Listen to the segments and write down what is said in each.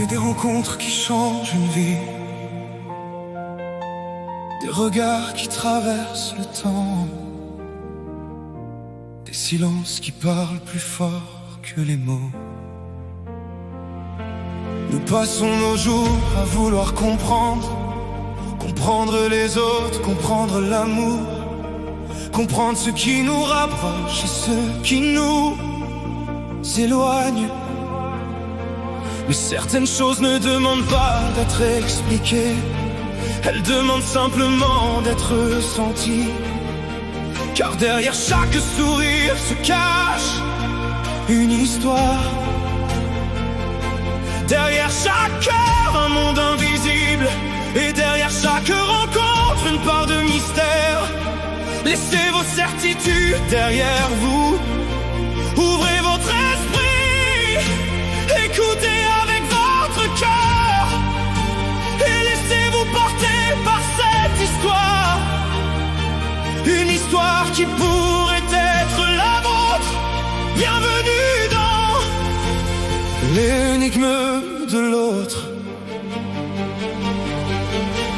et des rencontres qui changent une vie, des regards qui traversent le temps, des silences qui parlent plus fort que les mots. Nous passons nos jours à vouloir comprendre les autres, comprendre l'amour, comprendre ce qui nous rapproche et ce qui nous éloigne. Mais certaines choses ne demandent pas d'être expliquées, elles demandent simplement d'être ressenties. Car derrière chaque sourire se cache une histoire. Derrière chaque cœur un monde invisible, et derrière chaque rencontre une part de mystère. Laissez vos certitudes derrière vous, ouvrez votre esprit, écoutez avec votre cœur, et laissez-vous porter par cette histoire. Une histoire qui pourrait être la vôtre. Bienvenue dans l'énigme de l'autre.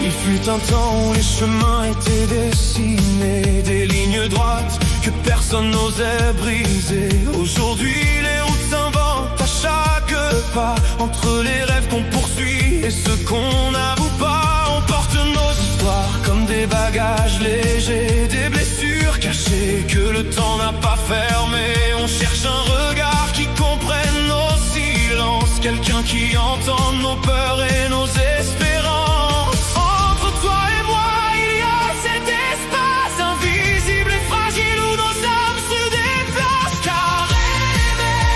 Il fut un temps où les chemins étaient dessinés, des lignes droites que personne n'osait briser. Aujourd'hui les routes s'inventent à chaque pas, entre les rêves qu'on poursuit et ceux qu'on n'avoue pas. On porte nos histoires comme des bagages légers, des blessures cachées que le temps n'a pas fermées. On cherche un regard qui comprenne nos silences, quelqu'un qui entende nos peurs et nos espérances. Toi et moi, il y a cet espace invisible et fragile où nos âmes se déplacent. Car aimer,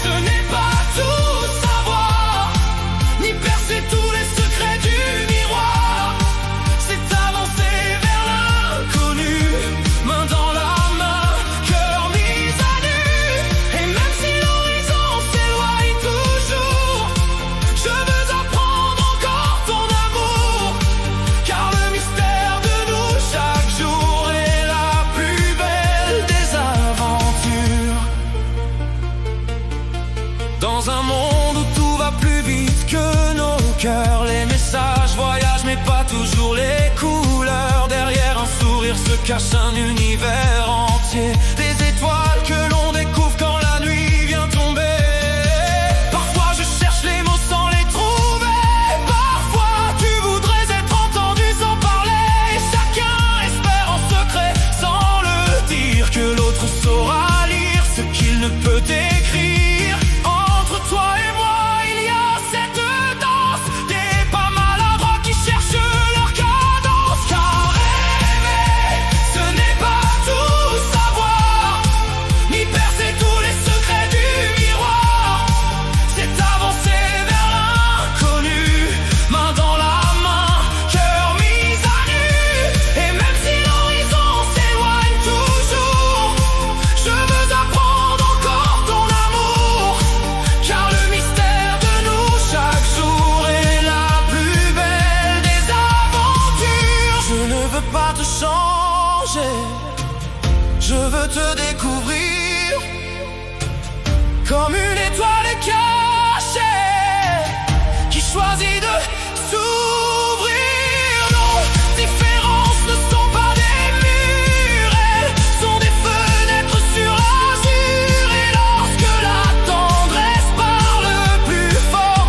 ce n'est pas tout savoir, ni percer tous les secrets du miroir. C'est avancer vers l'inconnu, main dans la main, cœur mis à nu. Et même si l'horizon s'éloigne toujours, je veux apprendre encore ton amour. Car le mystère de nous chaque jour est la plus belle des aventures. Dans un monde où tout va plus vite que nos cœurs, les messages voyagent mais pas toujours les couleurs. Derrière un sourire se cache un univers entier, des étoiles que l'on découvre quand la nuit vient tomber. Parfois je cherche les mots sans les trouver, parfois tu voudrais être entendu sans parler. Chacun espère en secret sans le dire que l'autre saura lire ce qu'il ne peut écrire. Entre toi et moi il y a cette danse, des pas maladroits qui cherchent leur cadence. Car aimer, ce n'est pas tout savoir, ni percer tous les secrets du miroir. C'est avancer vers l'inconnu, main dans la main, cœur mis à nu. Et même si l'horizon s'éloigne toujours, je veux apprendre encore ton amour. Car le mystère de nous chaque jour est la plus belle des aventures. Je ne veux pas te changer, je veux te découvrir comme une étoile cachée qui choisit de s'ouvrir. Nos différences ne sont pas des murs, elles sont des fenêtres sur l'azur. Et lorsque la tendresse parle plus fort,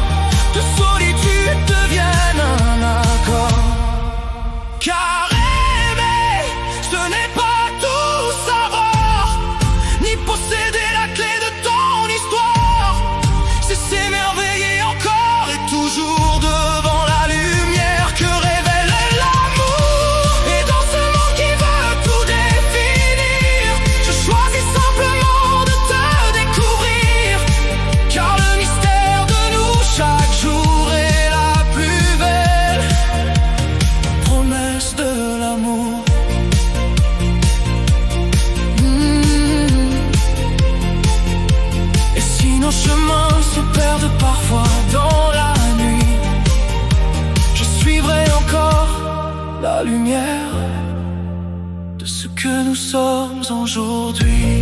de solitude devienne un accord. Car aimer, ce n'est pas tout savoir, ni posséder la clé de ton histoire. C'est s'émerveiller encore et toujours devant la lumière que révèle l'amour. Et dans ce monde qui veut tout définir, je choisis simplement de te découvrir. Car le mystère de nous chaque jour est la plus belle promesse de l'amour. Et si nos chemins se perdent parfois dans la nuit, je suivrai encore la lumière de ce que nous sommes aujourd'hui.